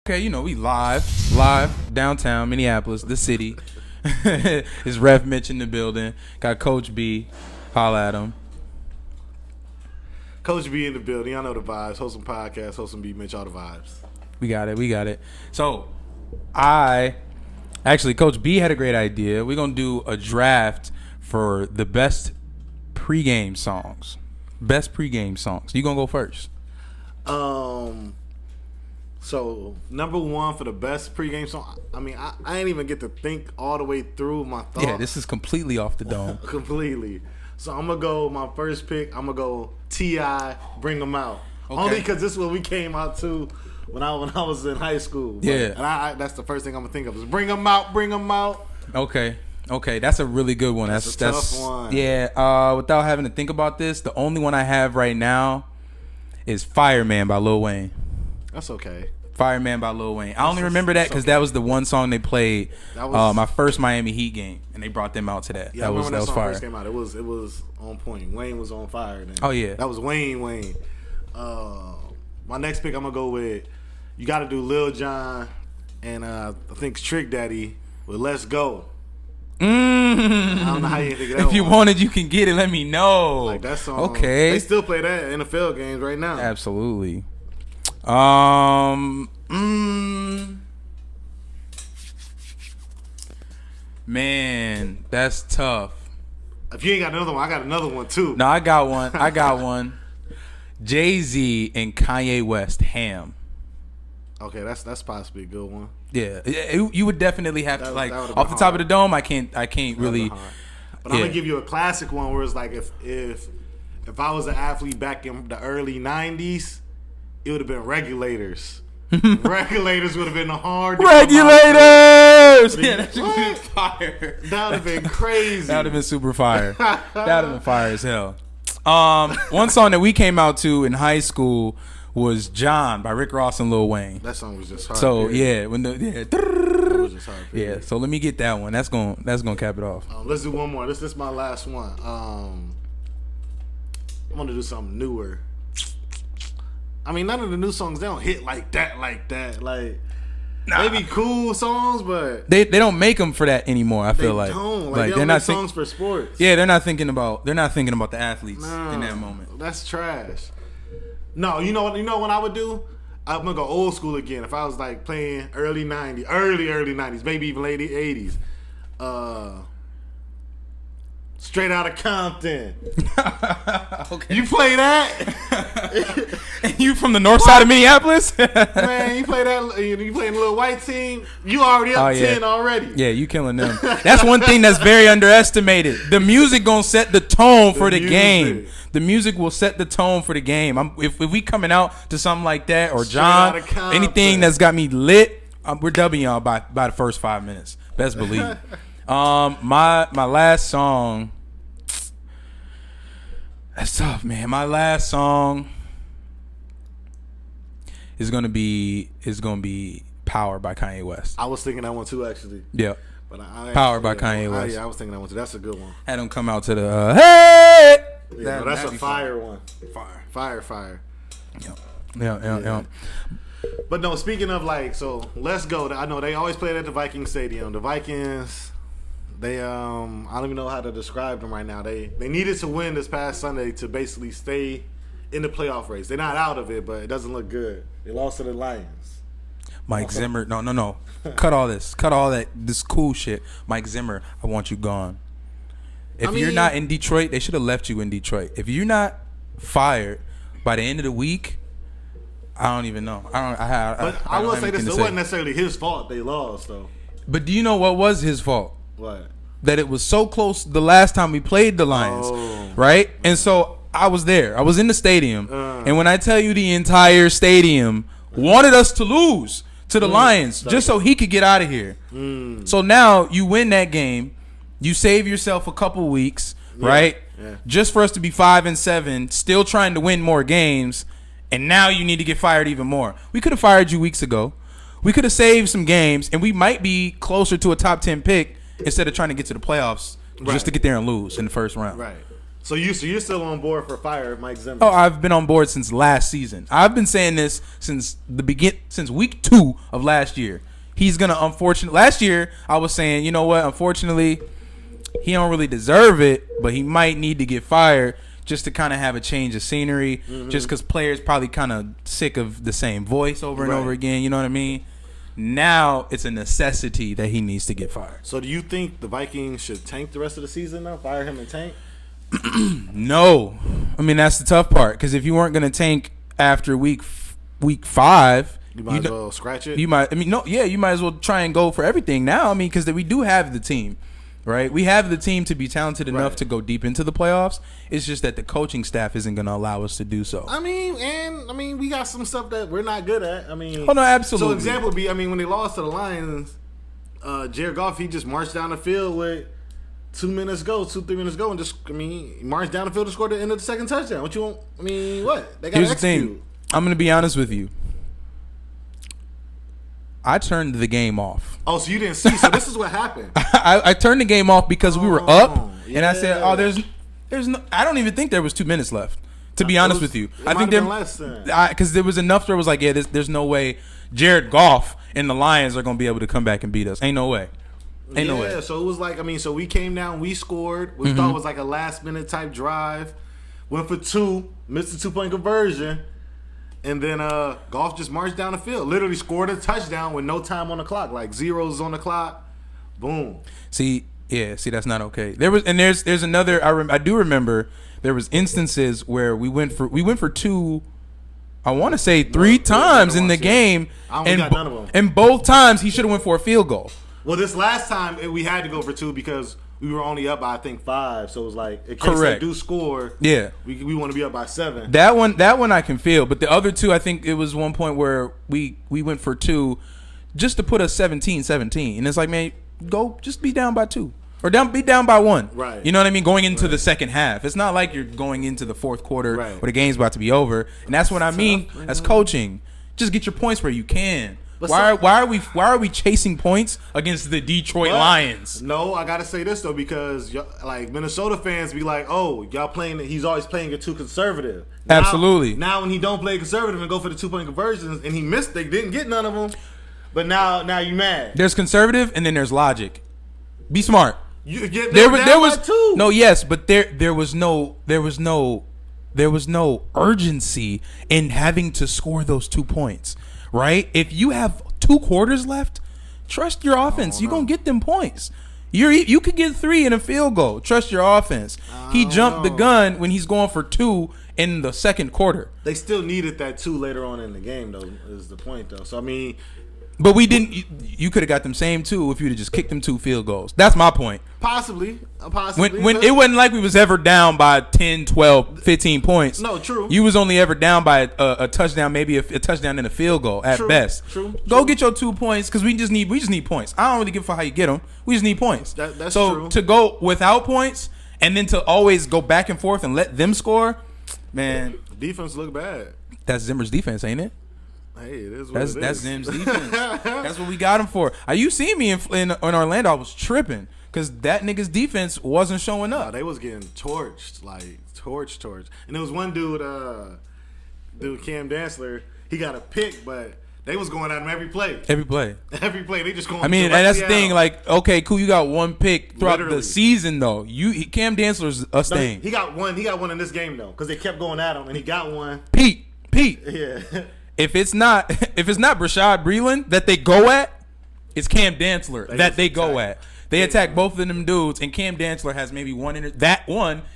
Okay, you know, we live downtown Minneapolis, the city. It's Ref Mitch in the building. Got Coach B. Holla at him. Coach B in the building. Y'all know the vibes. Host some podcasts, host some B, Mitch, all the vibes. We got it. So, Coach B had a great idea. We're going to do a draft for the best pregame songs. Best pregame songs. You going to go first? So, number one for the best pregame song, I mean, I ain't even get to think all the way through my thoughts. Yeah, this is completely off the dome. Completely. So, I'm going to go, my first pick, I'm going to go T.I., Bring 'Em Out. Okay. Only because this is what we came out to when I was in high school. But, yeah. And that's the first thing I'm going to think of is Bring 'Em Out, Bring 'Em Out. Okay, that's a really good one. That's a tough one. Yeah, without having to think about this, the only one I have right now is Fireman by Lil Wayne. That's okay. Fireman by Lil Wayne. I only remember that because that was the one song they played my first Miami Heat game, and they brought them out to that. Yeah, that was song fire. First came out. It was on point. Wayne was on fire then. Oh yeah, that was Wayne. My next pick I'm gonna go with. You got to do Lil Jon and I think Trick Daddy with Let's Go. I don't know how you think of that. If you wanted, you can get it. Let me know. Like that song. Okay. They still play that in NFL games right now. Absolutely. Man, that's tough. If you ain't got another one, I got another one too. No, I got one. Jay-Z and Kanye West, Ham. Okay, that's possibly a good one. Yeah, you would definitely have to, like, off the top of the dome. I can't really. But I'm gonna give you a classic one where it's like if I was an athlete back in the early '90s, it would have been Regulators. Regulators would have been the hard. Regulators. Yeah, that should have been fire. That would have been crazy. That would have been super fire. That would have been fire as hell. One song that we came out to in high school was "John" by Rick Ross and Lil Wayne. That song was just hard. So period. yeah, That was just hard. Period. Yeah. So let me get that one. That's gonna cap it off. Let's do one more. This is my last one. I'm gonna do something newer. I mean, none of the new songs, they don't hit like that. Like they be cool songs, but they don't make them for that anymore. I feel like they don't make songs for sports. Yeah, they're not thinking about the athletes in that moment. That's trash. No, you know what I would do? I'm gonna go old school again. If I was like playing early '90s, maybe even late '80s. Straight Outta Compton. Okay. You play that? And you from the north side of Minneapolis? Man, you play that. You playing a little white team. You already up 10 already. Yeah, you killing them. That's one thing that's very underestimated. The music gonna set the tone for the game. The music will set the tone for the game. If we coming out to something like that or John, anything that's got me lit, we're dubbing y'all by the first 5 minutes. Best believe. My last song. That's tough, man. My last song is gonna be "Power" by Kanye West. I was thinking that one too, actually. Yeah. But "Power" by Kanye West. Yeah, I was thinking that one too. That's a good one. Had him come out to the hey. Yeah, that's a fire one. Fire. Yeah. But no, speaking of so Let's Go. I know they always play it at the Viking Stadium. The Vikings, they I don't even know how to describe them right now. They needed to win this past Sunday to basically stay in the playoff race. They're not out of it, but it doesn't look good. They lost to the Lions. Mike Zimmer, no. Cut all this. Cut all this cool shit. Mike Zimmer, I want you gone. If you're not in Detroit, they should have left you in Detroit. If you're not fired by the end of the week, I don't even know. I will say this: it wasn't necessarily his fault they lost, though. But do you know what was his fault? What? That it was so close the last time we played the Lions, right? And so I was there. I was in the stadium, and when I tell you the entire stadium wanted us to lose to the Lions just so he could get out of here. So now you win that game. You save yourself a couple weeks, right? Yeah. Just for us to be 5-7, still trying to win more games, and now you need to get fired even more. We could have fired you weeks ago. We could have saved some games, and we might be closer to a top 10 pick instead of trying to get to the playoffs just to get there and lose in the first round. Right. So you're still on board for fire Mike Zimmer? Oh, I've been on board since last season. I've been saying this since week 2 of last year. He's gonna unfortunately. Last year I was saying, you know what? Unfortunately, he don't really deserve it, but he might need to get fired just to kind of have a change of scenery. Just because players probably kind of sick of the same voice over and over again. You know what I mean? Now it's a necessity that he needs to get fired. So do you think the Vikings should tank the rest of the season now? Fire him and tank? No. I mean, that's the tough part. Because if you weren't going to tank after week 5, you might as well scratch it. You might as well try and go for everything now. I mean, because we do have the team, right? We have the team to be talented enough to go deep into the playoffs. It's just that the coaching staff isn't going to allow us to do so. I mean, we got some stuff that we're not good at. I mean, oh no, absolutely. So example would be, I mean, when they lost to the Lions, Jared Goff, he just marched down the field with 3 minutes go, and just, he marched down the field and scored the end of the second touchdown. What you want? I mean, what? They got to execute. Here's the thing. I'm going to be honest with you. I turned the game off. Oh, so you didn't see? So this is what happened. I turned the game off because we were up, and I said, "Oh, there's no." I don't even think there was 2 minutes left. To be honest with you, I think there because there was enough. Where it was like, yeah, there's no way Jared Goff and the Lions are gonna be able to come back and beat us. Ain't no way. Ain't no way. So it was like, so we came down, we scored. We thought it was like a last minute type drive. Went for 2, missed the 2-point conversion. And then Goff just marched down the field. Literally scored a touchdown with no time on the clock. Like zeros on the clock. Boom. See, that's not okay. There's another. I do remember there was instances where we went for 2. I want to say 3 times in the game, and both times he should have went for a field goal. Well, this last time we had to go for 2 because we were only up by, I think, 5. So it was like, in case correct. they do score, we want to be up by 7. That one I can feel. But the other 2, I think it was one point where we went for 2 just to put us 17-17. And it's like, man, go just be down by 2. Or be down by 1. Right. You know what I mean? Going into the second half. It's not like you're going into the fourth quarter where the game's about to be over. And that's what I mean as coaching. Just get your points where you can. Why are we chasing points against the Detroit Lions? No, I gotta say this though, because like Minnesota fans be like, "Oh, y'all playing? He's always playing it too conservative." Absolutely. Now when he don't play conservative and go for the 2-point conversions, and he missed, they didn't get none of them. But now you mad. There's conservative and then there's logic. Be smart. There was 2. No, yes, but there was no urgency in having to score those 2 points. Right? If you have 2 quarters left, trust your offense. You're going to get them points. You could get 3 in a field goal. Trust your offense. He jumped the gun when he's going for 2 in the second quarter. They still needed that 2 later on in the game, though, is the point, though. So, I mean... But we didn't. You could have got them same 2 if you'd have just kicked them 2 field goals. That's my point. Possibly. When it wasn't like we was ever down by 10, 12, 15 points. No, true. You was only ever down by a touchdown, maybe a touchdown and a field goal at best. True. Go get your 2 points because we just need points. I don't really give a fuck how you get them. We just need points. That's true. So to go without points and then to always go back and forth and let them score, man. Defense look bad. That's Zimmer's defense, ain't it? Hey, it is what it is. That's Zim's defense. That's what we got him for. You see me in Orlando, I was tripping because that nigga's defense wasn't showing up. No, they was getting torched, like torched. And there was one dude, Cam Dantzler, he got a pick, but they was going at him every play. Every play. They just going. I mean, and that's the thing. Like, okay, cool, you got 1 pick throughout the season, though. Cam Dantzler's a stain. He got one. He got one in this game though, because they kept going at him, and he got one. Pete. Yeah. If it's not Brashad Breeland that they go at, it's Cam Dantzler that they go at. They attack both of them dudes, and Cam Dantzler has maybe one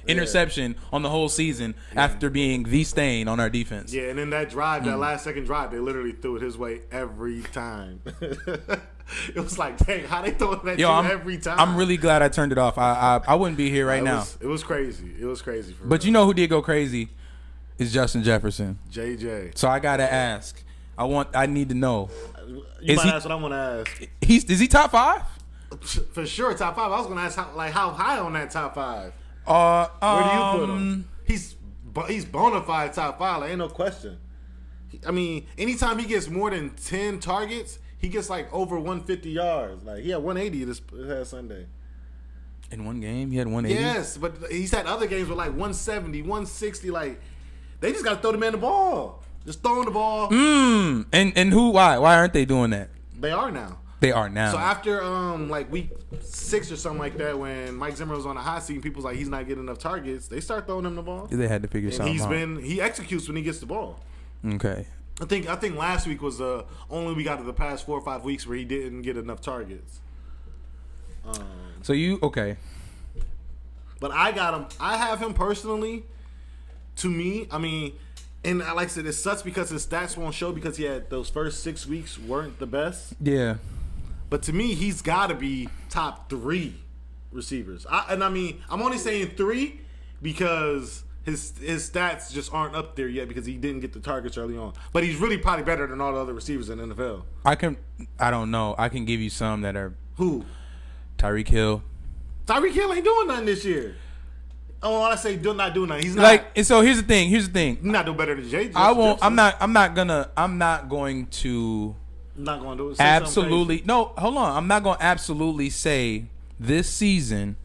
interception on the whole season after being the stain on our defense. Yeah, and in that drive, that last second drive, they literally threw it his way every time. It was like, dang, how they throw it at you every time? I'm really glad I turned it off. I wouldn't be here right now. It was crazy. It was crazy. But you know who did go crazy? Is Justin Jefferson. JJ. So I gotta ask. I need to know. You might ask what I want to ask. Is he top 5? For sure, top 5. I was gonna ask how high on that top 5. Where do you put him? He's bona fide top 5. Like, ain't no question. I mean, anytime he gets more than 10 targets, he gets like over 150 yards. Like he had 180 this past Sunday. In one game, he had 180. Yes, but he's had other games with like 170, 160. Like, they just got to throw the man the ball. Just throwing the ball. And who? Why? Why aren't they doing that? They are now. They are now. So after like week 6 or something like that, when Mike Zimmer was on the hot seat and people was like he's not getting enough targets, they start throwing him the ball. They had to figure something out. He executes when he gets the ball. Okay. I think last week was the only week out of the past 4 or 5 weeks where he didn't get enough targets. So you okay? But I got him. I have him personally. To me, I mean, and like I said, it sucks because his stats won't show because he had those first 6 weeks weren't the best. Yeah. But to me, he's got to be top 3 receivers. I'm only saying 3 because his stats just aren't up there yet because he didn't get the targets early on. But he's really probably better than all the other receivers in the NFL. I don't know. I can give you some that are who? Tyreek Hill. Tyreek Hill ain't doing nothing this year. Oh, when I say not doing nothing, he's not. Like, and so here's the thing. He's not doing better than Jay. I won't. Jefferson. I'm not going to. Not going to do it. Absolutely. No, hold on. I'm not going to absolutely say this season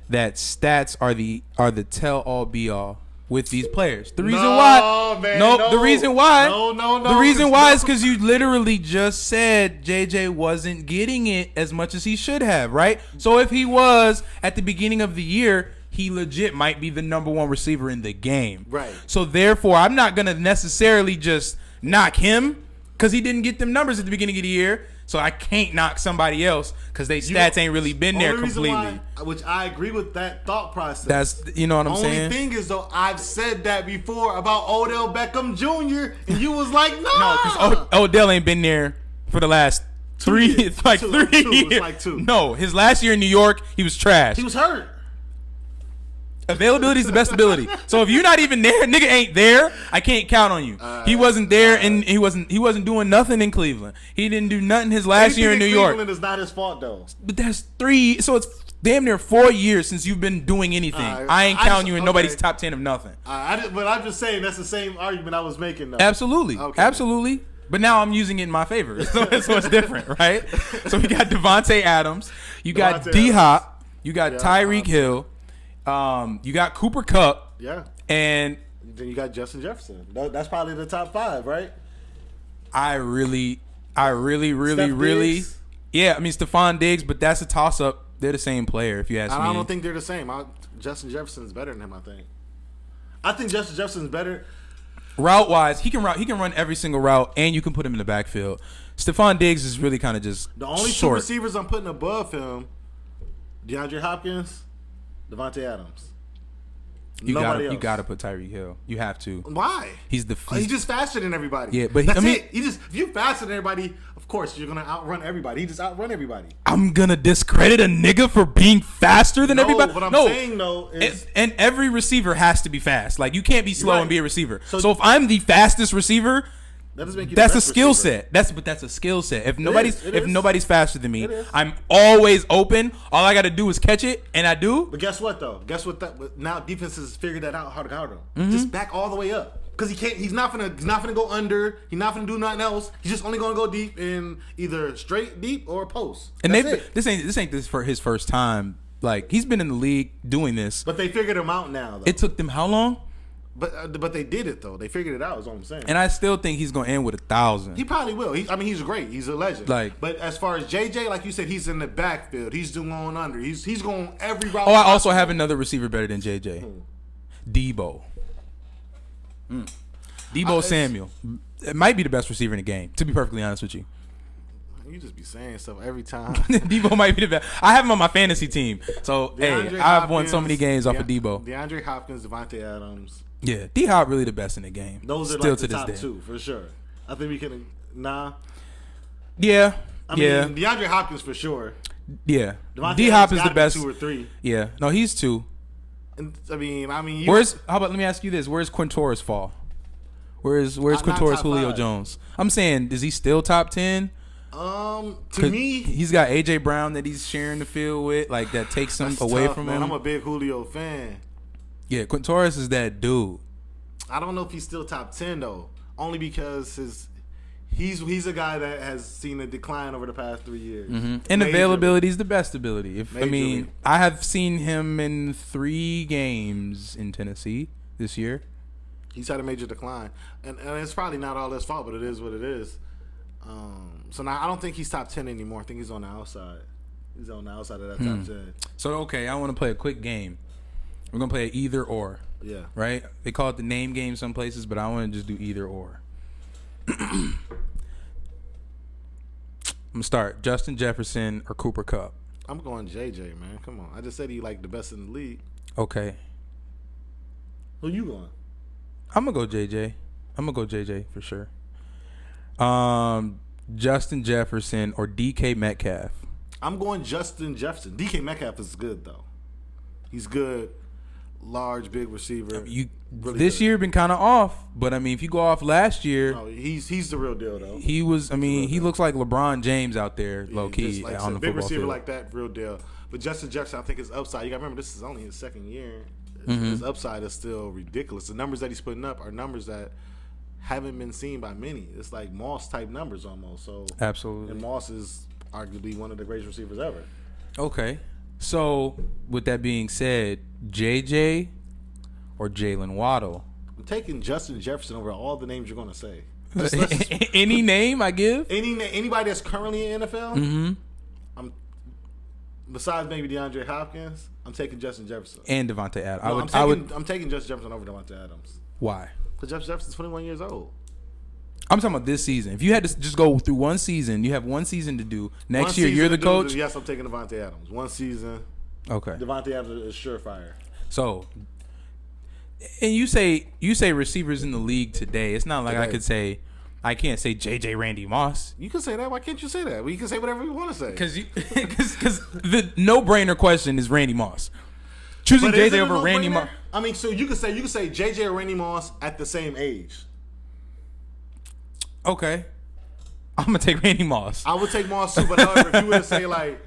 that stats are the tell all be all with these players. The reason why. The reason why. The reason why is because you literally just said JJ wasn't getting it as much as he should have, right? So if he was at the beginning of the year, he legit might be the number 1 receiver in the game. Right. So therefore, I'm not going to necessarily just knock him because he didn't get them numbers at the beginning of the year. So I can't knock somebody else because their stats ain't really been there completely. Why, which I agree with that thought process. That's, you know what I'm saying? Only thing is, though, I've said that before about Odell Beckham Jr. and you was like, no. No, because Odell ain't been there for the last 3 years. It's like 3 years. It's like 2. No, his last year in New York, he was trash. He was hurt. Availability is the best ability. So if you're not even there, nigga ain't there, I can't count on you. He wasn't there, and he wasn't doing nothing in Cleveland. He didn't do nothing his last year in New York. Cleveland is not his fault though. But that's 3. So it's damn near 4 years since you've been doing anything. I ain't counting you in nobody's top 10 of nothing. But I'm just saying that's the same argument I was making though. Absolutely, absolutely. But now I'm using it in my favor, so it's different, right? So we got Devontae Adams, you got D Hop, you got Tyreek Hill. You got Cooper Kupp. Yeah. And then you got Justin Jefferson. That's probably the top 5, right? I really. Yeah, I mean, Stephon Diggs, but that's a toss-up. They're the same player, if you ask me. I don't think they're the same. Justin Jefferson's better than him, I think Justin Jefferson's better. Route-wise, he can run every single route, and you can put him in the backfield. Stephon Diggs is really kind of just the only short. 2 receivers I'm putting above him, DeAndre Hopkins, Devontae Adams. You gotta put Tyreek Hill. You have to. Why? He's just faster than everybody. Yeah, but that's it. If you're faster than everybody, of course you're gonna outrun everybody. He just outrun everybody. I'm gonna discredit a nigga for being faster than everybody. What I'm saying though is, and every receiver has to be fast. Like you can't be slow and be a receiver. So if I'm the fastest receiver, that doesn't make you that's a skill set. That's a skill set. If nobody's faster than me, I'm always open. All I got to do is catch it, and I do. But guess what though? Now defenses figured that out how to guard him. Just back all the way up because he can't. He's not gonna go under. He's not gonna do nothing else. He's just only gonna go deep in either straight deep or post. And this ain't for his first time. Like he's been in the league doing this. But they figured him out now. Though. It took them how long? But they did it though. They figured it out. Is what I'm saying. And I still think he's gonna end with 1,000. He probably will. He's great. He's a legend. But as far as JJ, like you said, he's in the backfield. He's doing under. He's going every route. Oh, I also have another receiver better than JJ. Debo. Debo Samuel. It might be the best receiver in the game. To be perfectly honest with you. You just be saying stuff every time. Debo might be the best. I have him on my fantasy team. So I've won so many games off of Debo. DeAndre Hopkins, Devontae Adams. Yeah, D Hop really the best in the game. Those are still like to the top this day. 2 for sure. I think we can. Yeah. I mean, DeAndre Hopkins for sure. Yeah. D Hop is the best. 2 or 3. Yeah. No, he's 2. And, how about let me ask you this? Where's Quintor's fall? Where's Quintor's Julio 5. Jones? I'm saying, is he still top 10? To me, he's got AJ Brown that he's sharing the field with, like that takes him away from him. I'm a big Julio fan. Yeah, Quintor's is that dude. I don't know if he's still top 10 though, only because He's a guy that has seen a decline over the past 3 years. Mm-hmm. And availability is the best ability. I have seen him in 3 games in Tennessee this year. He's had a major decline, and it's probably not all his fault, but it is what it is. So now I don't think he's top 10 anymore. I think he's on the outside. He's on the outside of that top 10. So okay, I want to play a quick game. We're gonna play either or. Yeah. Right? They call it the name game some places, but I want to just do either or. I'm gonna start Justin Jefferson or Cooper Kupp. I'm going JJ, man. Come on. I just said he like the best in the league. Okay. Who you going? I'm gonna go JJ. I'm gonna go JJ for sure. Justin Jefferson or DK Metcalf. I'm going Justin Jefferson. DK Metcalf is good though. He's good. Large, big receiver. This year been kind of off, but I mean, if you go off last year, no, he's the real deal though. He was. I mean, he looks like LeBron James out there, low key like on the big football receiver field. like that, real deal. But Justin Jefferson, I think his upside. You got to remember, this is only his second year. His upside is still ridiculous. The numbers that he's putting up are numbers that haven't been seen by many. It's like Moss type numbers almost. So absolutely, and Moss is arguably one of the greatest receivers ever. Okay, so with that being said, JJ or Jalen Waddle? I'm taking Justin Jefferson over all the names you're going to say. Any name I give? Anybody that's currently in NFL? Mm-hmm. Besides maybe DeAndre Hopkins, I'm taking Justin Jefferson. And Devontae Adams. I'm taking Justin Jefferson over Devontae Adams. Why? Because Justin Jefferson's 21 years old. I'm talking about this season. If you had to just go through one season, you have one season to do. Next year, you're the coach. Yes, I'm taking Devontae Adams. One season. Okay. Devontae Adams is surefire. So, and you say receivers in the league today. It's not like I can't say JJ Randy Moss. You can say that. Why can't you say that? Well, you can say whatever you want to say. Because the no-brainer question is Randy Moss. Choosing JJ over Randy Moss. I mean, so you could say JJ or Randy Moss at the same age. Okay, I'm gonna take Randy Moss. I would take Moss too, but however, if you were to say like,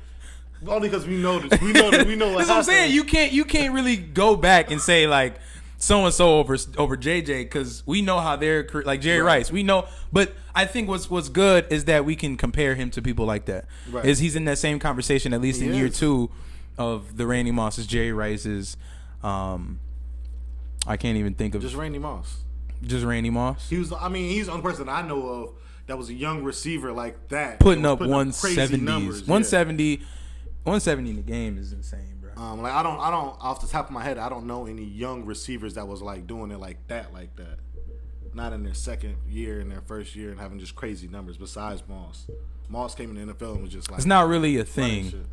only because we know this, we know that's what I'm saying. You can't really go back and say like so and so over JJ because we know how they're like Jerry Rice. We know, but I think what's good is that we can compare him to people like that. Right. Is he's in that same conversation at least in year 2 of the Randy Mosses, Jerry Rice's. I can't even think of just Randy Moss. Just Randy Moss. He's the only person that I know of that was a young receiver like that, putting up 170s, numbers, 170 in the game is insane, bro. Like I don't off the top of my head, I don't know any young receivers that was like doing it like that. Not in their second year, in their first year, and having just crazy numbers. Besides Moss, Moss came in the NFL and was just like, it's not really a thing.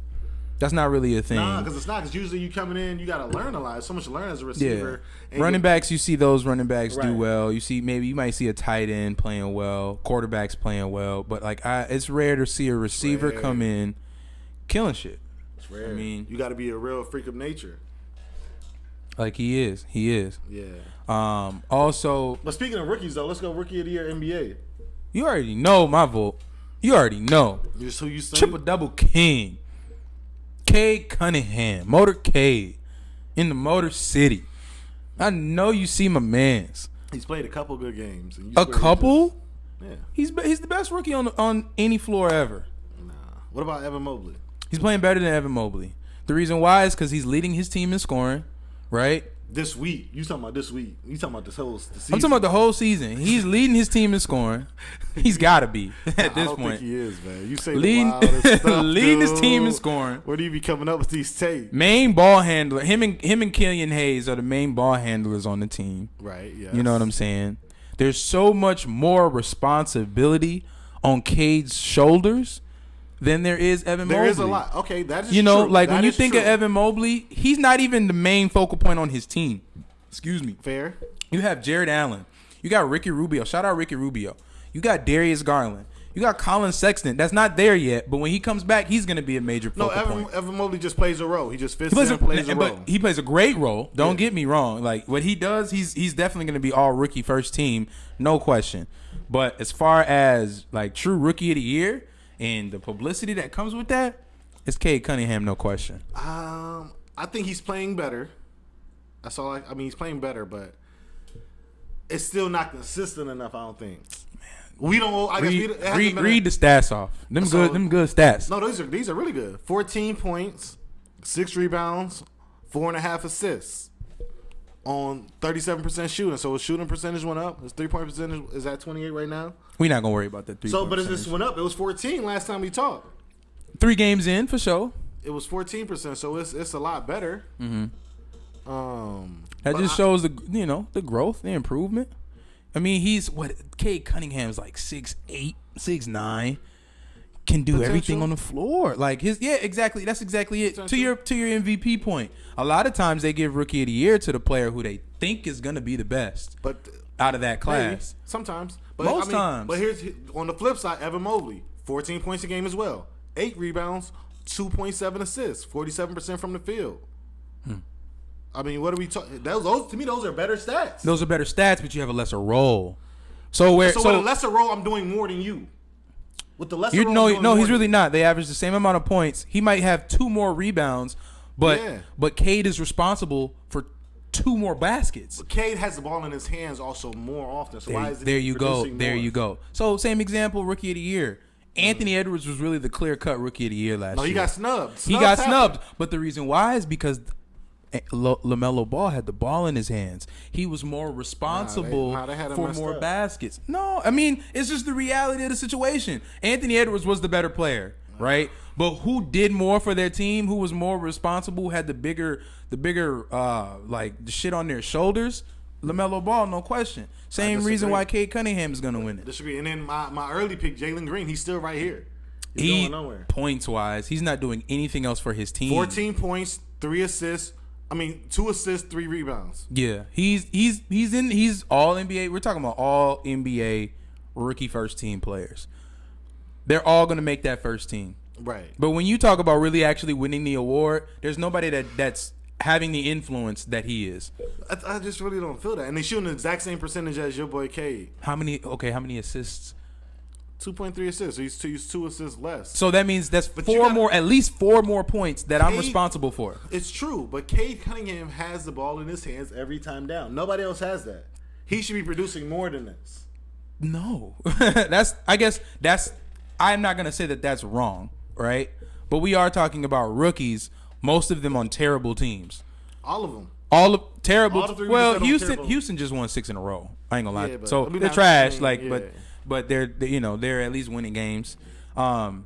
That's not really a thing. Nah, because it's not. Because usually you coming in, you got to learn a lot. There's so much to learn as a receiver. Yeah. Running backs, you see those running backs do well. You might see a tight end playing well, quarterbacks playing well. But it's rare to see a receiver come in killing shit. It's rare. I mean, you got to be a real freak of nature. Like he is. Yeah. Also, but speaking of rookies though, let's go rookie of the year NBA. You already know my vote. You already know. Just who you say? Triple double king. Cade Cunningham, Motorcade, in the Motor City. I know you see my man's. He's played a couple good games. And a couple? Yeah. He's the best rookie on any floor ever. Nah. What about Evan Mobley? He's playing better than Evan Mobley. The reason why is because he's leading his team in scoring, right? This week. You talking about this week. You talking about the season. I'm talking about the whole season. He's leading his team in scoring. He's got to be at this point. I don't think he is, man. You say leading his team in scoring. Where do you be coming up with these tapes? Main ball handler. Him and Killian Hayes are the main ball handlers on the team. Right, yeah. You know what I'm saying? There's so much more responsibility on Cade's shoulders than there is Evan Mobley. There is a lot. Okay, that is true. You know, like when you think of Evan Mobley, he's not even the main focal point on his team. Excuse me. Fair. You have Jared Allen. You got Ricky Rubio. Shout out Ricky Rubio. You got Darius Garland. You got Colin Sexton. That's not there yet, but when he comes back, he's going to be a major focal point. Evan Mobley just plays a role. He just fits in and plays a role. But he plays a great role. Don't get me wrong. Like what he does, he's definitely going to be all rookie first team, no question. But as far as like true rookie of the year and the publicity that comes with that, it's Cade Cunningham, no question. I think he's playing better. That's all. I mean, he's playing better, but it's still not consistent enough. I don't think. We don't. I guess read the stats off. Them good stats. No, these are really good. 14 points, 6 rebounds, 4.5 assists on 37% shooting. So his shooting percentage went up. His 3-point percentage is at 28 right now. We're not gonna worry about that 3. So, but it just went up. It was 14 last time we talked. 3 games in for sure. It was 14%. So it's a lot better. Mm-hmm. That just shows the growth, the improvement. I mean, Cade Cunningham's like 6'8", 6'9", can do everything on the floor. Like exactly. That's exactly it. To your MVP point, a lot of times they give Rookie of the Year to the player who they think is gonna be the best, but out of that class, maybe, sometimes, but most times. But here's on the flip side, Evan Mobley, 14 points a game as well, 8 rebounds, 2.7 assists, 47% from the field. I mean, what are we talking? Those to me, those are better stats. Those are better stats, but you have a lesser role. So with a lesser role, I'm doing more than you. With the lesser role, he's really not. They average the same amount of points. He might have 2 more rebounds, but Cade is responsible for 2 more baskets. But Cade has the ball in his hands also more often. So why is there you go. So same example, Rookie of the Year. Anthony Edwards was really the clear-cut Rookie of the Year last year. No, he got snubbed. He got snubbed, but the reason why is because LaMelo Ball had the ball in his hands. He was more responsible for more baskets. No, I mean, it's just the reality of the situation. Anthony Edwards was the better player, right? But who did more for their team? Who was more responsible? Who had the bigger like the shit on their shoulders? LaMelo Ball, no question. Same reason why Cade Cunningham is gonna win it. Disagree. And then my early pick, Jalen Green, he's still right here. He's going nowhere. Points wise, he's not doing anything else for his team. 14 points, 3 assists. 2 assists, 3 rebounds. Yeah, he's all NBA. We're talking about all NBA rookie first team players. They're all gonna make that first team, right? But when you talk about really actually winning the award, there's nobody that's having the influence that he is. I just really don't feel that. And they shooting the exact same percentage as your boy Cade. How many assists? 2.3 assists. So he's 2 assists less. So that means that's at least 4 more points that I'm responsible for. It's true, but Cade Cunningham has the ball in his hands every time down. Nobody else has that. He should be producing more than this. No. I'm not gonna say that that's wrong, right? But we are talking about rookies, most of them on terrible teams. All of them. Terrible. Well, Houston just won 6 in a row. I ain't gonna lie. So they're trash. But they're at least winning games. So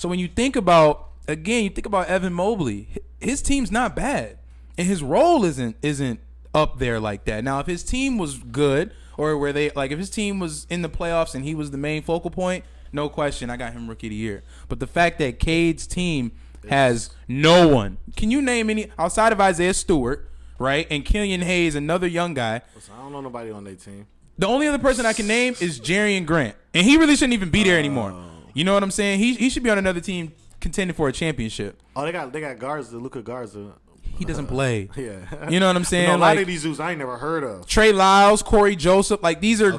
when you think about Evan Mobley, his team's not bad, and his role isn't up there like that. Now, if his team was good, or if his team was in the playoffs and he was the main focal point, no question, I got him Rookie of the Year. But the fact that Cade's team has no one, can you name any outside of Isaiah Stewart, right, and Killian Hayes, another young guy? Listen, I don't know nobody on their team. The only other person I can name is Jarian Grant, and he really shouldn't even be there anymore. You know what I'm saying? He should be on another team contending for a championship. Oh, they got Garza, Luka Garza. He doesn't play. Yeah, you know what I'm saying? A lot of these dudes I ain't never heard of. Trey Lyles, Corey Joseph, like these are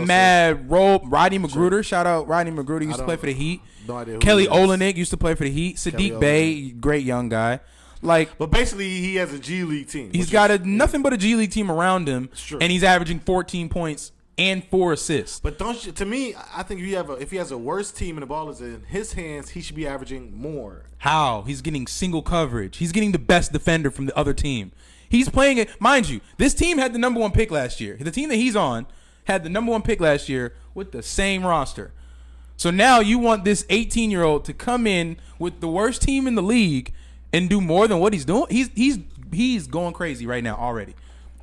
mad role. Rodney Magruder, shout out Rodney Magruder, used to play for the Heat. No idea. Kelly Olynyk used to play for the Heat. Sadiq Bey, great young guy. But basically, he has a G League team. He's got nothing but a G League team around him, and he's averaging 14 points and 4 assists. But to me, I think if he has a worse team and the ball is in his hands, he should be averaging more. How? He's getting single coverage. He's getting the best defender from the other team. He's playing it. Mind you, this team had the number 1 pick last year. The team that he's on had the number 1 pick last year with the same roster. So now you want this 18-year-old to come in with the worst team in the league and do more than what he's doing? He's going crazy right now already.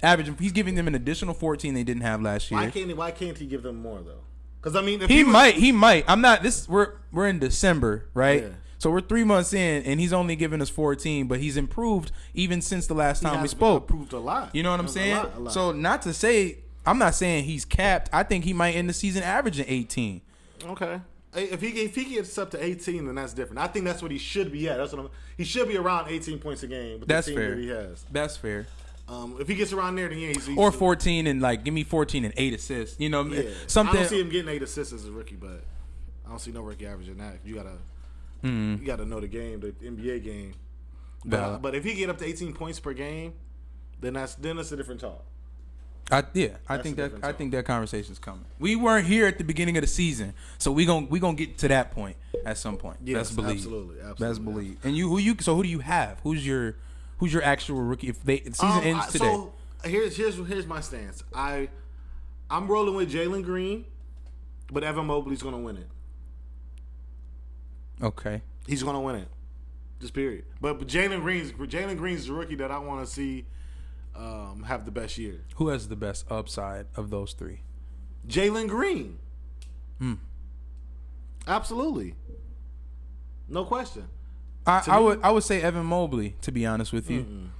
Averaging, he's giving them an additional 14 they didn't have last year. Why can't he give them more though? Because I mean, he might. I'm not. We're in December, right? Yeah. So we're 3 months in, and he's only giving us 14, but he's improved even since the last time we spoke. Improved a lot. You know what I'm saying? A lot. So not to say, I'm not saying he's capped. I think he might end the season averaging 18. Okay. If he gets up to 18, then that's different. I think that's what he should be at. He should be around 18 points a game with the team that he has. That's fair. If he gets around there, then he's or 14 and give me 14 and 8 assists. You know, something. I don't see him getting 8 assists as a rookie, but I don't see no rookie averaging that. You gotta know the game, the NBA game. But if he get up to 18 points per game, then that's a different talk. I think that conversation's coming. We weren't here at the beginning of the season, so we gonna get to that point at some point. Yes, Best believe. Absolutely. Best believe. And who do you have? Who's your actual rookie? If the season ends today. So here's my stance. I'm rolling with Jalen Green, but Evan Mobley's gonna win it. Okay. He's gonna win it. Just period. But Jalen Green's the rookie that I want to see have the best year. Who has the best upside of those three? Jalen Green. Absolutely. No question. I would say Evan Mobley, to be honest with you.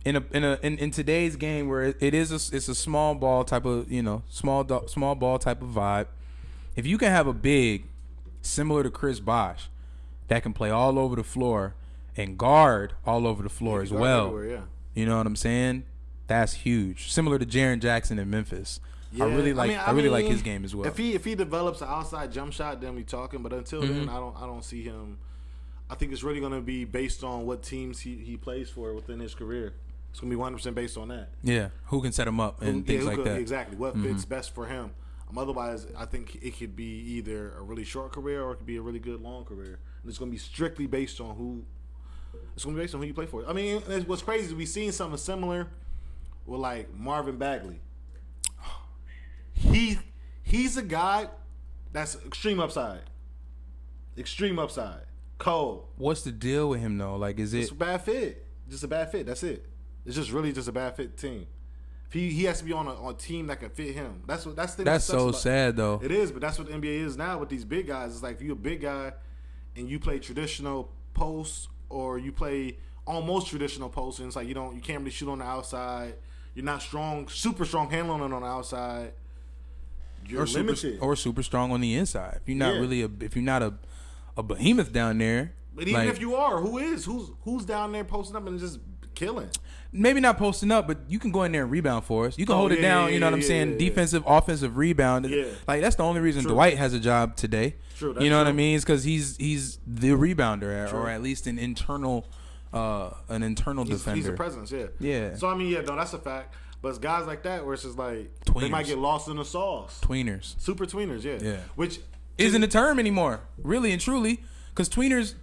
In today's game where it's a small ball type of, small ball type of vibe. If you can have a big similar to Chris Bosh that can play all over the floor and guard all over the floor as well. You know what I'm saying? That's huge. Similar to Jaren Jackson in Memphis. Yeah. I really like his game as well. If he develops an outside jump shot, then we talking. But until then, I don't see him. I think it's really going to be based on what teams he plays for within his career. It's going to be 100% based on that. Yeah, who can set him up and things like that. Exactly. What fits best for him. Otherwise, I think it could be either a really short career or it could be a really good long career. And it's going to be strictly based on who. It's going to be based on who you play for. I mean, what's crazy is we've seen something similar with like Marvin Bagley. He's a guy that's extreme upside. Extreme upside. Cold. What's the deal with him though? Like, is it? It's a bad fit. Just a bad fit. That's it. It's just really just a bad fit team. He has to be on a team that can fit him. That's so sad though. It is, but that's what the NBA is now with these big guys. It's like if you're a big guy and you play traditional posts or you play almost traditional posts, and it's like you can't really shoot on the outside. You're not strong, super strong handling it on the outside. You're limited. Or super strong on the inside. If you're not if you're not a behemoth down there. But even if you are, who's down there posting up and just killing? Maybe not posting up, but you can go in there and rebound for us. You can hold it down. You know what I'm saying? Defensive, offensive rebound. Yeah. Like that's the only reason Dwight has a job today. True. You know what I mean? It's because he's the rebounder, or at least an internal defender. He's a presence. Yeah. Yeah. So I mean, that's a fact. But it's guys like that where it's just like they might get lost in the sauce. Tweeners. Super tweeners. Yeah. Which isn't a term anymore, really and truly, because tweeners,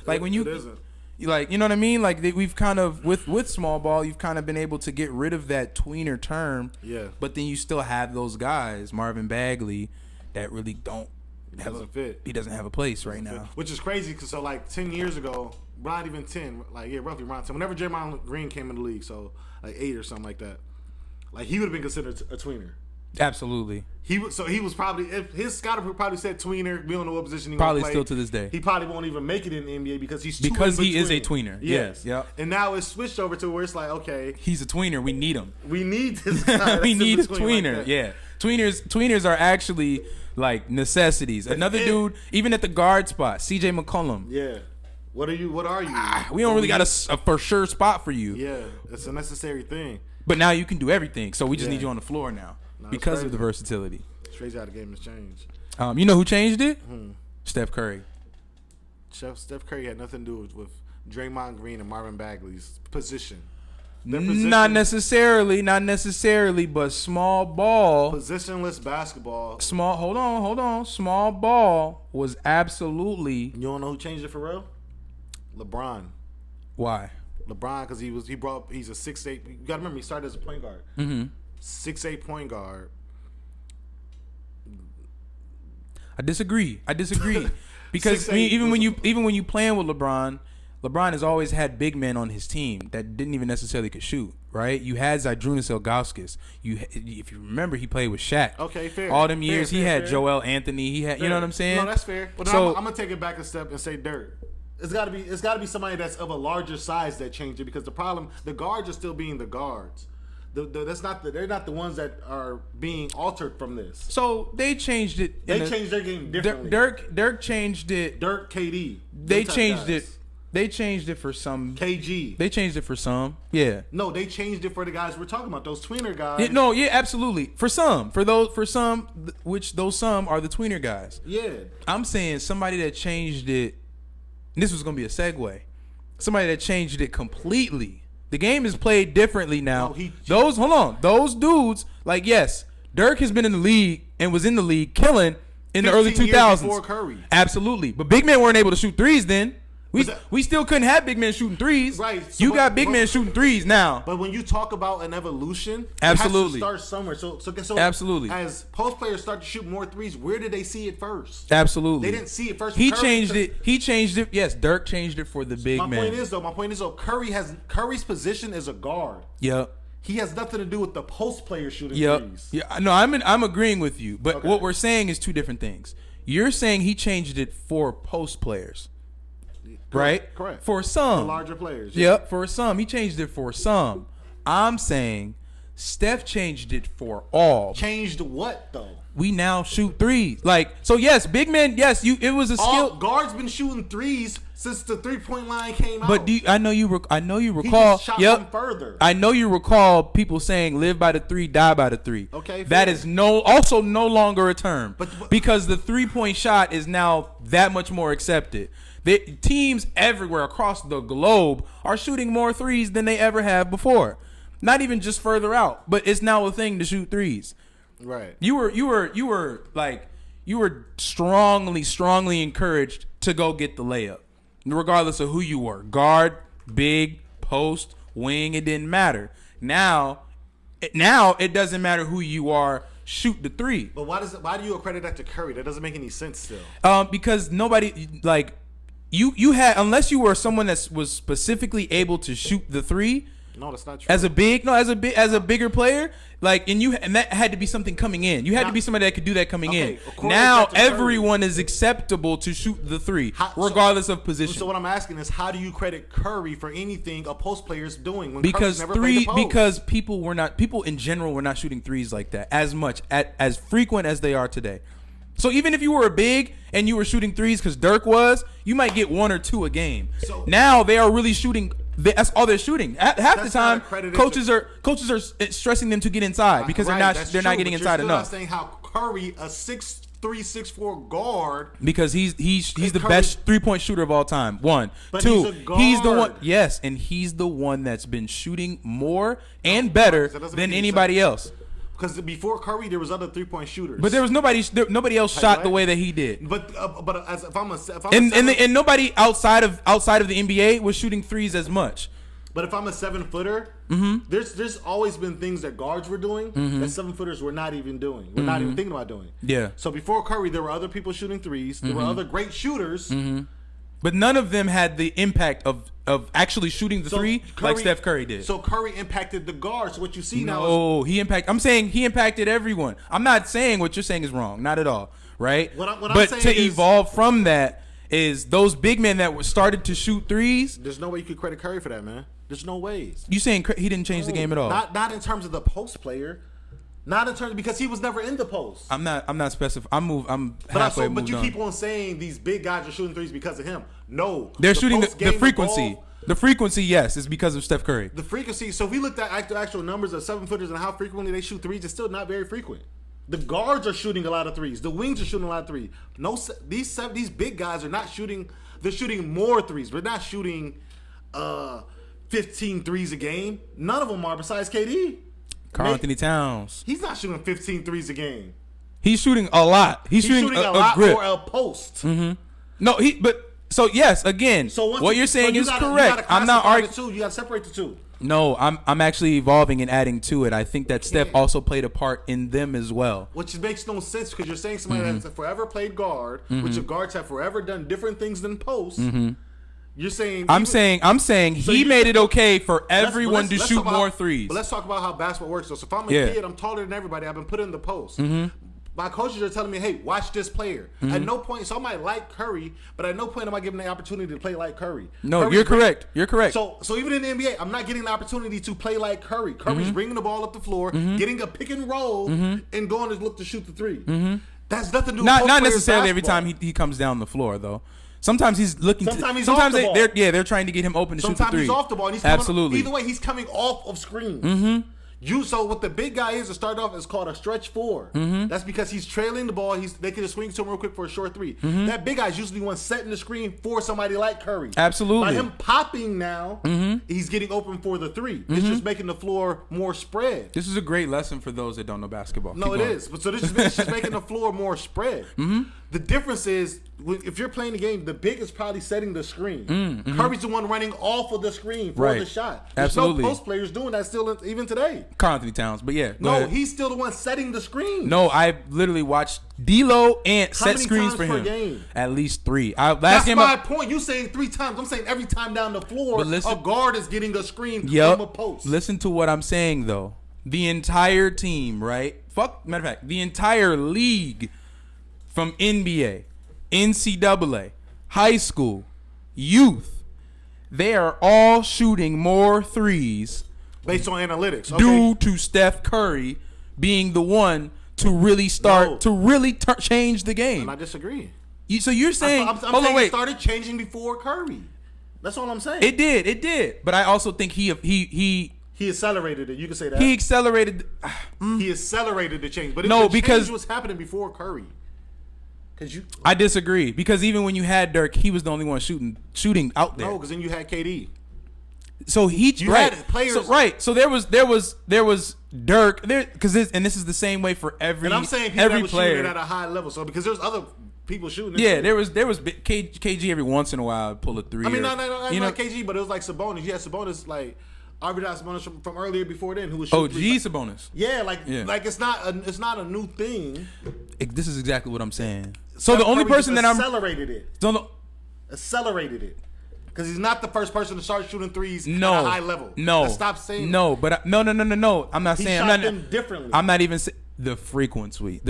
like when you. It isn't. Like, you know what I mean? Like we've kind of with small ball, you've kind of been able to get rid of that tweener term. Yeah. But then you still have those guys, Marvin Bagley, that really don't fit. He doesn't have a place right now. Which is crazy because 10 years ago, not even 10, roughly around 10. Whenever Draymond Green came in the league, so like 8 or something like that, like he would have been considered a tweener. Absolutely. He was probably, if his scout probably said tweener. We don't know what position he probably play. Still to this day. He probably won't even make it in the NBA because he is a tweener. Yes. Yep. And now it's switched over to where it's like, okay, he's a tweener. We need him. We need this guy. We need a tweener. Like yeah. Tweeners are actually like necessities. Another dude, even at the guard spot, CJ McCollum. Yeah. What are you? We don't really got a for sure spot for you. Yeah, it's a necessary thing. But now you can do everything. So we just need you on the floor now. Because of the versatility. It's crazy how the game has changed. You know who changed it? Steph Curry. Steph Curry had nothing to do with Draymond Green and Marvin Bagley's position. Not necessarily, but small ball. Positionless basketball. Hold on. Small ball was absolutely. You don't know who changed it for real? LeBron. Why? LeBron, because he's a 6'8". You got to remember, he started as a point guard. 6'8" point guard. I disagree because even when you playing with LeBron has always had big men on his team that didn't even necessarily could shoot. Right? You had Zydrunas Ilgauskas. If you remember, he played with Shaq. Okay, fair. All them years he had Joel Anthony. He had, you know what I'm saying? No, that's fair. But so, I'm gonna take it back a step and say Dirk. It's got to be somebody that's of a larger size that changed it, because the guards are still being the guards. They're not the ones that are being altered from this. So they changed it. They changed their game differently. Dirk changed it. Dirk, KD. They changed it. They changed it for some. KG. They changed it for some. Yeah. No, they changed it for the guys we're talking about. Those tweener guys. Yeah, absolutely. For some, which those some are the tweener guys. Yeah. I'm saying somebody that changed it. And this was gonna be a segue. Somebody that changed it completely The game is played differently now. No, those dudes, like, yes, Dirk has been in the league and was in the league killing in the early 2000s. Before Curry. Absolutely. But big men weren't able to shoot threes then. We still couldn't have big men shooting threes. Right. So you got big men shooting threes now. But when you talk about an evolution, absolutely, it has to start somewhere. So absolutely. As post players start to shoot more threes, where did they see it first? Absolutely. They didn't see it first. He changed it. Yes, Dirk changed it for the big man. My point is though, Curry's position is a guard. Yep. He has nothing to do with the post player shooting threes. Yeah. No, I'm agreeing with you. But what we're saying is two different things. You're saying he changed it for post players. Right? Correct. For some. For larger players. Yep, for some. He changed it for some. I'm saying Steph changed it for all. Changed what, though? We now shoot threes. Like, so yes, big men, yes, it was a skill. All guards been shooting threes since the 3-point line came out. But I know you recall. He just shot them further. I know you recall people saying live by the three, die by the three. Okay. That is also no longer a term. Because the 3-point shot is now that much more accepted. The teams everywhere across the globe are shooting more threes than they ever have before. Not even just further out, but it's now a thing to shoot threes. Right. You were strongly encouraged to go get the layup, regardless of who you were. Guard, big, post, wing, it didn't matter. Now it doesn't matter who you are. Shoot the three. But why do you accredit that to Curry? That doesn't make any sense still. Because nobody you had, unless you were someone that was specifically able to shoot the three. No, that's not true. As a bigger player, and that had to be something coming in. You had to be somebody that could do that coming in. Now everyone is acceptable to shoot the three, regardless of position. So what I'm asking is, how do you credit Curry for anything a post player is doing when because Curry's never played the post? Because people in general were not shooting threes like that as much as frequent as they are today. So even if you were a big and you were shooting threes because Dirk was, you might get 1 or 2 a game. So now they are really shooting. That's all they're shooting. Half the time, coaches are stressing them to get inside because they're not getting inside enough. Not saying how Curry, a 6'3", 6'4" guard, because he's the best 3-point shooter of all time. 1, but 2, he's the one. Yes, and he's the one that's been shooting more and better than anybody else. Because before Curry, there was other 3-point shooters, but there was nobody else shot the way that he did. But if I'm and nobody outside of the NBA was shooting threes as much. But if I'm a 7-footer, there's always been things that guards were doing that 7-footers were not even doing. We're not even thinking about doing. Yeah. So before Curry, there were other people shooting threes. There were other great shooters. But none of them had the impact of actually shooting the three like Steph Curry did. So Curry impacted the guards. So what you see now I'm saying he impacted everyone. I'm not saying what you're saying is wrong. Not at all. Right? But to evolve from that is those big men that started to shoot threes. There's no way you could credit Curry for that, man. There's no ways. You saying he didn't change the game at all? Not in terms of the post player. Not in terms because he was never in the post. I'm not specifying. I'm halfway moved on. But you keep on saying these big guys are shooting threes because of him. No, they're shooting the frequency. The frequency, yes, is because of Steph Curry. The frequency. So if we looked at the actual numbers of 7-footers and how frequently they shoot threes, it's still not very frequent. The guards are shooting a lot of threes. The wings are shooting a lot of threes. These big guys are not shooting. They're shooting more threes. We're not shooting 15 threes a game. None of them are besides KD. Karl-Anthony Towns. He's not shooting 15 threes a game. He's shooting a lot. He's shooting a lot for a post. No, so yes, again, what you're saying is correct. I'm not arguing. You got to separate the two. No, I'm actually evolving and adding to it. I think that Steph also played a part in them as well. Which makes no sense because you're saying somebody that's forever played guard, which the guards have forever done different things than post. You're saying I'm saying he made it okay for everyone to shoot more threes. But let's talk about how basketball works. So if I'm a kid, I'm taller than everybody. I've been put in the post. My coaches are telling me, "Hey, watch this player." At no point, so I might like Curry, but at no point am I given the opportunity to play like Curry. No, you're correct. You're correct. So even in the NBA, I'm not getting the opportunity to play like Curry. Curry's bringing the ball up the floor, getting a pick and roll, and going to look to shoot the three. That's nothing to do with not necessarily every time he comes down the floor though. Sometimes he's looking. Sometimes off the ball. They're trying to get him open to shoot the three. Sometimes he's off the ball. And he's absolutely. Either way, he's coming off of screens. So what the big guy is to start off is called a stretch 4. That's because he's trailing the ball. They can just swing to him real quick for a short 3. That big guy is usually one setting the screen for somebody like Curry. Absolutely. By him popping now, he's getting open for the 3. It's just making the floor more spread. This is a great lesson for those that don't know basketball. No, it is. But so this is just making the floor more spread. The difference is if you're playing the game, the big is probably setting the screen. Curry's the one running off of the screen for the shot. There's Absolutely. no post players doing that still even today. Karl Anthony Towns, but yeah. No, ahead. he's still the one setting the screen. No, I literally watched D'Lo and set screens for him. Game? At least 3. That's my point. You saying 3 times. I'm saying every time down the floor, a guard is getting a screen from a post. Listen to what I'm saying though. The entire team, right? Matter of fact, the entire league, from NBA, NCAA, high school, youth, they are all shooting more threes based on analytics, due to Steph Curry being the one to really change the game. And I disagree. So you're saying, I'm saying it started changing before Curry. That's all I'm saying. It did. But I also think he accelerated it. You can say that. He accelerated. He accelerated the change. But because change was happening before Curry. I disagree, because even when you had Dirk, he was the only one shooting out there. No, because then you had KD. So you had players. So there was Dirk there, and this is the same way for every. And I'm saying people that was player shooting at a high level. So because there's other people shooting. Yeah, there was KG every once in a while pull a 3. I mean, not KG, but it was like Sabonis. You had Sabonis like Arvidas Sabonis from earlier before then, who was shooting. Sabonis. Yeah, like it's not a new thing. This is exactly what I'm saying. So the only person that accelerated it. Because he's not the first person to start shooting threes at a high level. No. Stop saying no, but no. I'm not saying. He shot them differently. I'm not even saying the frequency.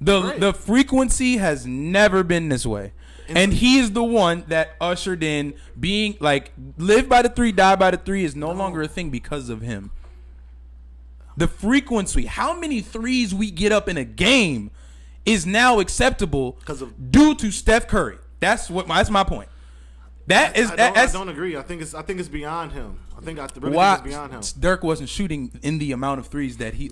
The frequency has never been this way. And he is the one that ushered in being like, live by the 3, die by the 3 is no longer a thing because of him. The frequency, how many threes we get up in a game is now acceptable due to Steph Curry. That's my point. I don't agree. I think it's beyond him. I think it's beyond him. Dirk wasn't shooting in the amount of threes that he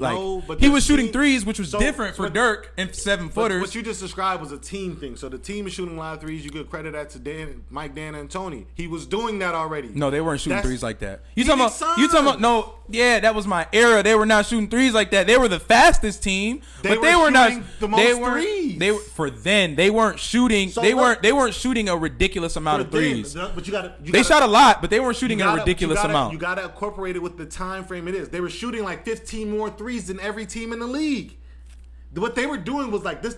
he was shooting threes, which was different for Dirk and 7-footers. What you just described was a team thing. So the team is shooting a lot of threes. You give credit that to Mike, Dan, and Tony. He was doing that already. No, they weren't shooting threes like that. You talking about? No, yeah, that was my era. They were not shooting threes like that. They were the fastest team, but they were not the most threes. They weren't shooting. They weren't shooting a ridiculous amount of threes. But they shot a lot, but they weren't shooting a ridiculous amount. You got to incorporate it with the time frame it is. They were shooting like 15 more threes than every team in the league. What they were doing was like this.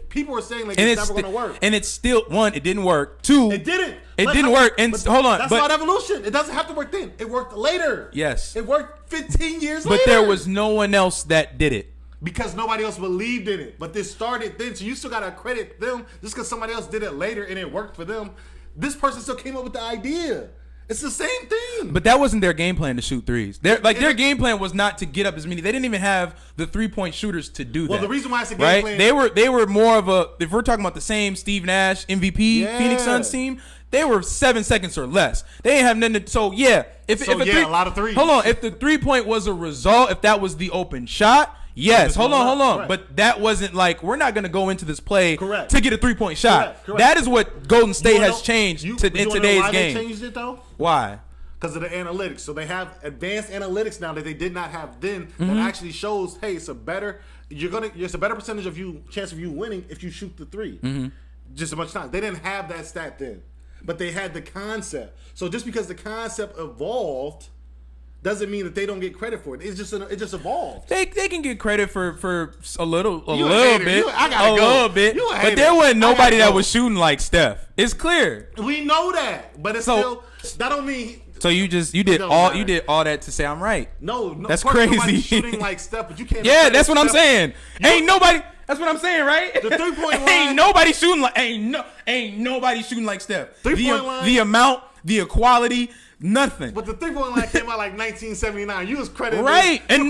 People were saying like it's never going to work. And it's still, 1, it didn't work. 2, it didn't. It didn't work. And hold on. That's not evolution. It doesn't have to work then. It worked later. Yes. It worked 15 years later. But there was no one else that did it. Because nobody else believed in it. But this started then. So you still got to credit them just because somebody else did it later and it worked for them. This person still came up with the idea. It's the same thing. But that wasn't their game plan to shoot threes. Their game plan was not to get up as many. They didn't even have the 3-point shooters to do that. Well, the reason why I said game plan, they were more of a, if we're talking about the same Steve Nash MVP Phoenix Suns team, they were 7 seconds or less. They didn't have nothing to, so yeah. A lot of threes. Hold on, if the 3-point was a result, if that was the open shot, yes, hold on. Right. But that wasn't like, we're not going to go into this play to get a 3-point shot. Correct. That is what Golden State has changed in today's game. They changed it though? Why? Because of the analytics. So they have advanced analytics now that they did not have then. That actually shows, hey, it's a better percentage of chance of you winning if you shoot the 3. Just as much time. They didn't have that stat then, but they had the concept. So just because the concept evolved doesn't mean that they don't get credit for it. It just evolved. They can get credit for a little bit. Little bit. But there wasn't nobody that was shooting like Steph. It's clear. We know that, but it's still that don't mean. So you did all that to say I'm right. No, that's crazy. Shooting like Steph, but you can't. Yeah, that's what I'm saying. Ain't nobody. That's what I'm saying, right? The 3-point line. Ain't nobody shooting like Step. 3-point line. The amount, the equality, nothing. But the 3-point line came out like 1979. You was credited right, and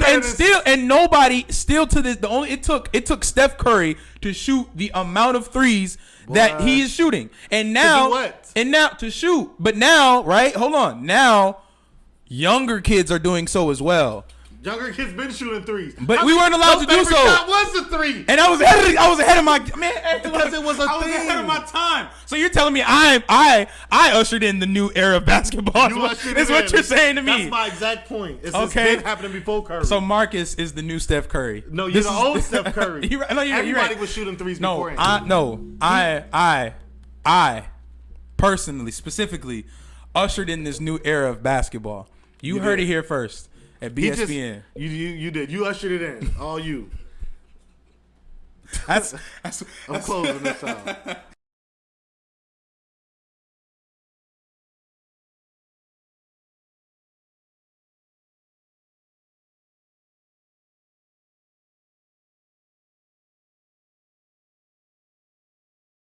nobody still to this. It took Steph Curry to shoot the amount of threes that he is shooting, and now to do what? And now to shoot. But now, right? Hold on. Now, younger kids are doing so as well. Younger kids been shooting threes, but we weren't allowed to do so. That was a three, and I was ahead of my man because it was a thing. I was ahead of my time. So you're telling me I ushered in the new era of basketball? Is what you're saying to me? That's my exact point. It's been happening before Curry. So Marcus is the new Steph Curry. No, you're the old Steph Curry. Everybody right. was shooting threes before. I personally, specifically, ushered in this new era of basketball. You heard it here first. At BSPN. You did. You ushered it in. All you. That's I'm closing this out.